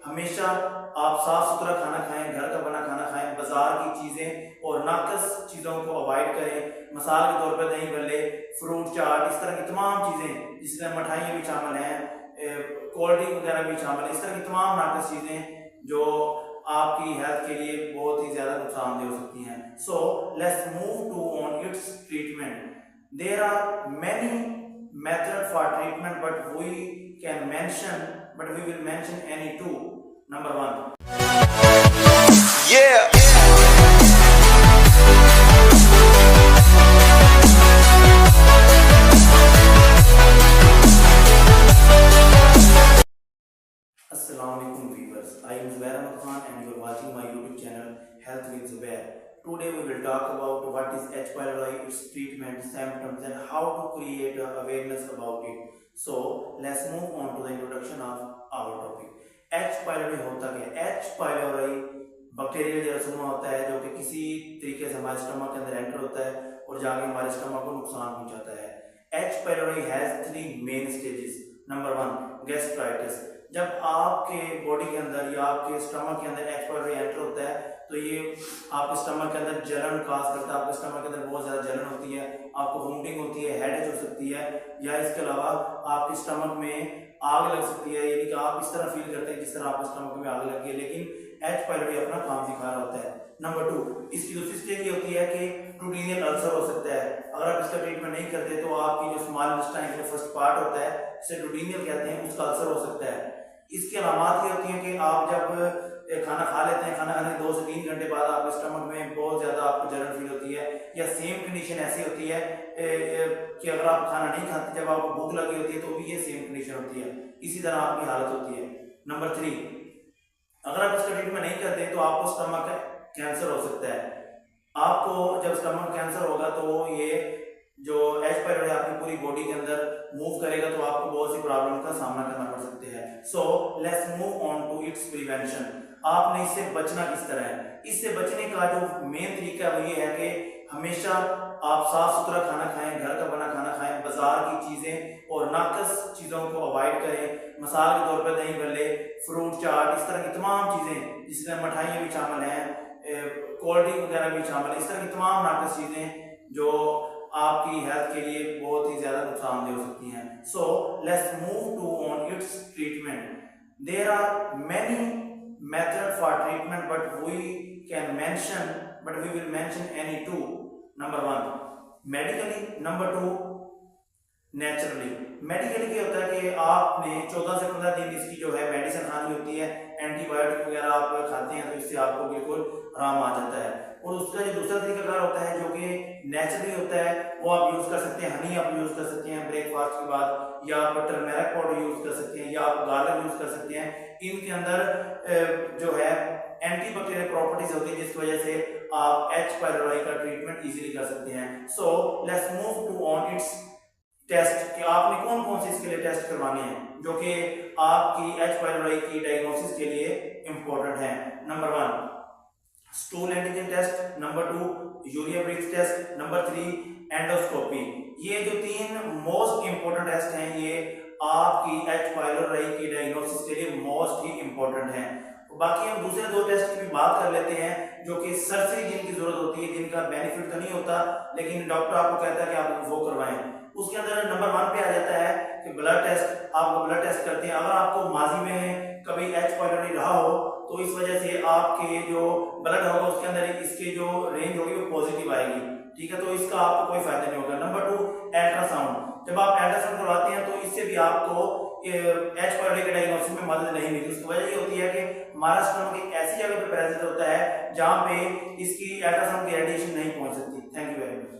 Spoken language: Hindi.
हमेशा आप साफ सुथरा खाना खाएं, घर का बना खाना खाएं, बाजार की चीज़ें और नाकस चीज़ों को अवॉइड करें। मिसाल के तौर पर दही भल्ले, फ्रूट चाट, इस तरह की तमाम चीज़ें जिसमें मिठाइयाँ भी शामिल हैं, कोल्ड ड्रिंक वगैरह भी शामिल है, इस तरह की तमाम नाकस चीज़ें जो आपकी हेल्थ के लिए बहुत ही ज़्यादा नुकसानदेह हो सकती हैं। So let's move to on its treatment. There are many method for treatment, but we will mention any two. Number one. Yeah. Assalamualaikum viewers. I am Zubair Ahmed Khan and you are watching my YouTube channel Health with Zubair. Today we will talk about what is H. pylori, its treatment, symptoms and how to create awareness about it. So let's move on to the introduction of our topic. H. pylori होता क्या है? H. pylori बैक्टीरियल जरासीम होता है जो कि किसी तरीके से हमारे स्टमक के अंदर एंटर होता है और जाके हमारे स्टमक को नुकसान पहुंचाता है। H. pylori has three main stages. Number one, gastritis. जब आपके बॉडी के अंदर या आपके स्टमक के अंदर H. pylori एंटर होता है तो ये आपके स्टमक के अंदर जलन काज करता है, आपके स्टमक के अंदर बहुत ज़्यादा जलन होती है, आपको वोमिटिंग होती है, हेडेक हो सकती है, या इसके अलावा आपके स्टमक में आग लग सकती है, यानी कि आप इस तरह फील करते हैं जिस तरह आपके स्टमक में आग लगी है, लेकिन H. pylori अपना काम दिखा रहा होता है। नंबर टू, इसकी दूसरी स्टेज ये होती है कि ट्यूडिनियल अल्सर हो सकता है। अगर आप इसका ट्रीटमेंट नहीं करते तो आपकी जो स्मॉल इंटेस्टाइन का फर्स्ट पार्ट होता है जिसे ट्यूडिनियल कहते हैं, उसका अल्सर हो सकता है। इसकी अलामत ये होती हैं कि आप जब खाना खा लेते हैं, खाना खाने के 2 से 3 घंटे बाद आपके स्टमक में बहुत ज़्यादा आपको जलन फील होती है, या सेम कंडीशन ऐसी होती है कि अगर आप खाना नहीं खाते, जब आपको भूख लगी होती है तो भी ये सेम कंडीशन होती है, इसी तरह आपकी हालत होती है। नंबर 3, अगर आप इसका ट्रीटमेंट नहीं करते तो आपको स्टमक कैंसर हो सकता है। आपको जब स्टमक कैंसर होगा तो ये जो H. pylori आपकी पूरी बॉडी के अंदर मूव करेगा तो आपको बहुत सी प्रॉब्लम का सामना करना पड़ सकते हैं। So let's move on to its prevention. आपने इससे बचना किस तरह है? इससे बचने का जो मेन तरीका है वो ये है कि हमेशा आप साफ सुथरा खाना खाएं, घर का बना खाना खाएं, बाजार की चीज़ें और नाकस चीज़ों को अवॉइड करें। मिसाल के तौर पर दही भल्ले, फ्रूट चाट, इस तरह की तमाम चीज़ें जिसमें मिठाइयाँ भी शामिल हैं, कोल्ड ड्रिंक वगैरह भी शामिल है, इस तरह की तमाम नाकस चीज़ें जो आपकी हेल्थ के लिए बहुत ही ज़्यादा नुकसानदेह हो सकती हैं। So let's move to on its treatment. There are many method for treatment, but we will mention any two. Number one, medically. Number two, naturally. Medically क्या होता है कि आपने 14 से 15 दिन इसकी जो है मेडिसिन खानी होती है, एंटीबायोटिक वगैरह आप खाते हैं तो इससे आपको बिल्कुल आराम आ जाता है। और उसका जो दूसरा तरीकाकार होता है जो कि नेचुरली होता है वो आप यूज़ कर सकते हैं। हनी आप यूज़ कर सकते हैं ब्रेकफास्ट के बाद, या आप टर्मेरिक पाउडर यूज़ कर सकते हैं, या आप गार्लिक यूज़ कर सकते हैं। इनके अंदर जो है एंटीबैक्टीरियल प्रॉपर्टीज होती है जिस वजह से आप H. pylori का ट्रीटमेंट इजीली कर सकते हैं। So let's move to on its test कि आपने कौन कौन से इसके लिए टेस्ट करवाने हैं जो कि आपकी H. pylori की डायग्नोसिस के लिए इंपॉर्टेंट है। Number 1, stool antigen test. Number 2, urea breath test. Number 3, endoscopy. ये जो 3 मोस्ट इंपॉर्टेंट टेस्ट हैं ये आपकी H. pylori की डायग्नोसिस के लिए मोस्ट ही इंपॉर्टेंट हैं। बाकी हम दूसरे 2 टेस्ट की भी बात कर लेते हैं जो कि सर्जरी जिनकी जरूरत होती है, जिनका बेनिफिट तो नहीं होता लेकिन डॉक्टर आपको कहता है कि आप वो करवाएं। उसके अंदर नंबर 1 पे आ जाता है कि ब्लड टेस्ट। आपको ब्लड टेस्ट करते हैं। अगर आपको माजी में कभी H. pylori रहा हो तो इस वजह से आपके जो ब्लड होगा उसके अंदर इसके जो रेंज होगी वो पॉजिटिव आएगी, ठीक है, तो इसका आपको कोई फायदा नहीं होगा। Number 2, ultrasound. जब आप अल्ट्रासाउंड करवाते हैं तो इससे भी आपको H. pylori के डायग्नोसिस में मदद नहीं मिलती। उसकी वजह ये होती है कि हमारा स्टमक एक ऐसी जगह पे प्रेजेंट होता है जहाँ पे इसकी अल्ट्रासाउंड की रेडिएशन नहीं पहुंच सकती। Thank you very much.